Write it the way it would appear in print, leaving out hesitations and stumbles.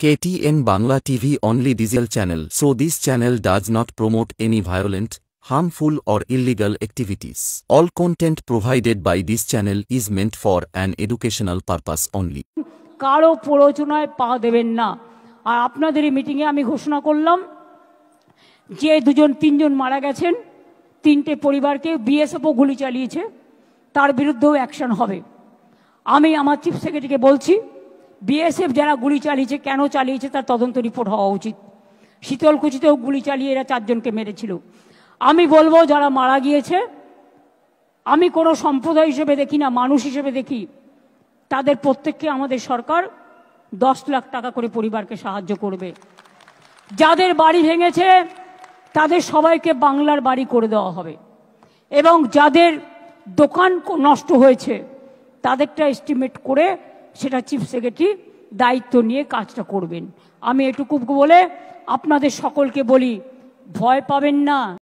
KTN Bangla TV only digital channel, so this channel does not promote any violent, harmful or illegal activities. All content provided by this channel is meant for an educational purpose only. কারো প্ররোচনায় পা দেবেন না। আর আপনাদের এই মিটিংয়ে আমি ঘোষণা করলাম যে তিনজন মারা গেছেন, তিনটে পরিবারকে বিএসএফও গুলি চালিয়েছে, তার বিরুদ্ধেও অ্যাকশন হবে। আমি আমার চিফ সেক্রেটারিকে বলছি, বিএসএফ যারা গুলি চালিয়েছে, কেন চালিয়েছে তার তদন্ত রিপোর্ট হওয়া উচিত। শীতলকুচিতেও গুলি চালিয়ে এরা 4 জনকে মেরেছিল। আমি বলবো যারা মারা গিয়েছে, আমি কোনো সম্প্রদায় হিসেবে দেখি না, মানুষ হিসেবে দেখি, তাদের প্রত্যেককে আমাদের সরকার 10 লাখ টাকা করে পরিবারকে সাহায্য করবে। যাদের বাড়ি ভেঙেছে তাদের সবাইকে বাংলার বাড়ি করে দেওয়া হবে, এবং যাদের দোকান নষ্ট হয়েছে তাদেরটা এস্টিমেট করে সেটা চিফ সেক্রেটারি দায়িত্ব নিয়ে কাজটা করবেন। আমি এটুকু বলে আপনাদের সকলকে বলি, ভয় পাবেন না।